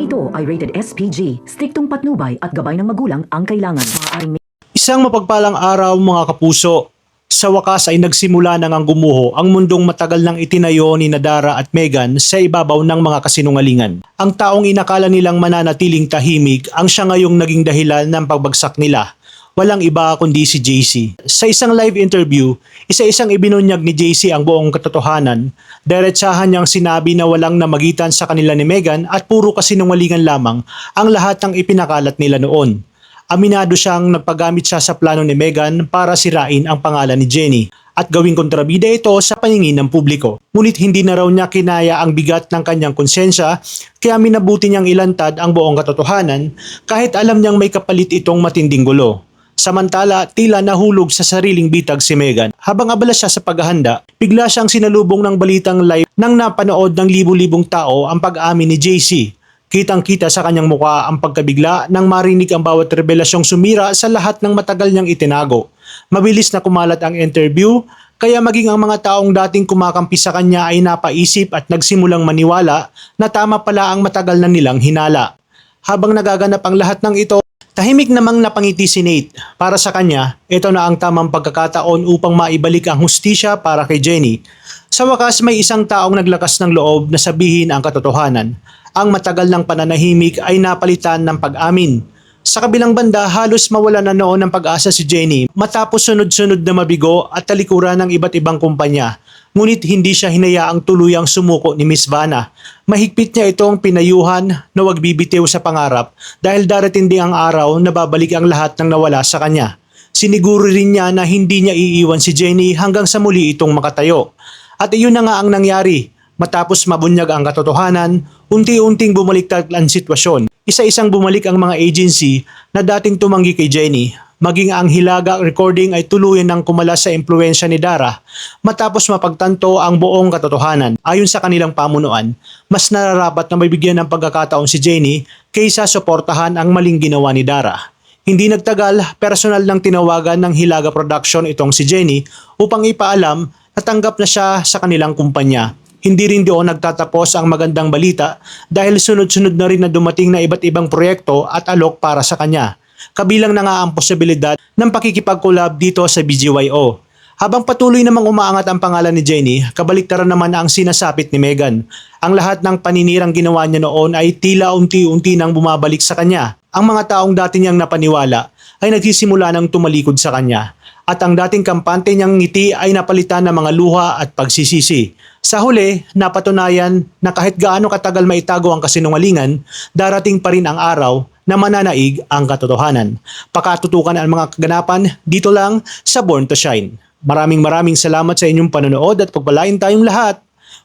Programang ito ay rated SPG. Striktong patnubay at gabay ng magulang ang kailangan. Maaaring Isang mapagpalang araw mga kapuso. Sa wakas ay nagsimula na ngang gumuho ang mundong matagal nang itinayo ni Dara at Megan sa ibabaw ng mga kasinungalingan. Ang taong inakala nilang mananatiling tahimik ang siya ngayong naging dahilan ng pagbagsak nila. Walang iba kundi si JC. Sa isang live interview, isa-isang ibinunyag ni JC ang buong katotohanan. Diretsahan niyang sinabi na walang namagitan sa kanila ni Megan at puro kasinungalingan lamang ang lahat ng ipinakalat nila noon. Aminado siyang nagpagamit siya sa plano ni Megan para sirain ang pangalan ni Jenny at gawing kontrabida ito sa paningin ng publiko. Ngunit hindi na raw niya kinaya ang bigat ng kanyang konsensya kaya minabuti niyang ilantad ang buong katotohanan kahit alam niyang may kapalit itong matinding gulo. Samantala, tila nahulog sa sariling bitag si Megan. Habang abala siya sa paghahanda, bigla siyang sinalubong ng balitang live nang napanood ng libu-libong tao ang pag-amin ni JC. Kitang-kita sa kanyang mukha ang pagkabigla nang marinig ang bawat revelasyong sumira sa lahat ng matagal niyang itinago. Mabilis na kumalat ang interview, kaya maging ang mga taong dating kumakampi sa kanya ay napaisip at nagsimulang maniwala na tama pala ang matagal na nilang hinala. Habang nagaganap ang lahat ng ito, tahimik namang napangiti si Nate. Para sa kanya, ito na ang tamang pagkakataon upang maibalik ang hustisya para kay Jenny. Sa wakas, may isang taong naglakas ng loob na sabihin ang katotohanan. Ang matagal ng pananahimik ay napalitan ng pag-amin. Sa kabilang banda, halos mawala na noon ng pag-asa si Jenny matapos sunod-sunod na mabigo at talikuran ng iba't ibang kumpanya. Ngunit hindi siya hinayaang tuluyang sumuko ni Miss Vanna. Mahigpit niya itong pinayuhan na wag bibitiw sa pangarap dahil darating din ang araw na babalik ang lahat ng nawala sa kanya. Siniguro rin niya na hindi niya iiwan si Jenny hanggang sa muli itong makatayo. At iyon na nga ang nangyari. Matapos mabunyag ang katotohanan, unti-unting bumaliktad ang sitwasyon. Isa-isang bumalik ang mga agency na dating tumanggi kay Jenny. Maging ang Hilaga recording ay tuluyan ng kumalas sa impluensya ni Dara matapos mapagtanto ang buong katotohanan. Ayon sa kanilang pamunuan, mas nararapat na mabigyan ng pagkakataon si Jenny kaysa suportahan ang maling ginawa ni Dara. Hindi nagtagal, personal nang tinawagan ng Hilaga Production itong si Jenny upang ipaalam na tanggap na siya sa kanilang kumpanya. Hindi rin doon nagtatapos ang magandang balita dahil sunod-sunod na rin na dumating na iba't ibang proyekto at alok para sa kanya. Kabilang na nga ang posibilidad ng pakikipag-collab dito sa BGYO. Habang patuloy namang umaangat ang pangalan ni Jenny, kabaliktaran naman ang sinasapit ni Megan. Ang lahat ng paninirang ginawa niya noon ay tila unti-unti nang bumabalik sa kanya. Ang mga taong dati niyang napaniwala ay nagsisimula ng tumalikod sa kanya. At ang dating kampante niyang ngiti ay napalitan ng mga luha at pagsisisi. Sa huli, napatunayan na kahit gaano katagal maitago ang kasinungalingan, darating pa rin ang araw na mananaig ang katotohanan. Pakatutukan ang mga kaganapan dito lang sa Born to Shine. Maraming salamat sa inyong panonood at pagpalain tayong lahat,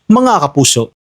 mga kapuso.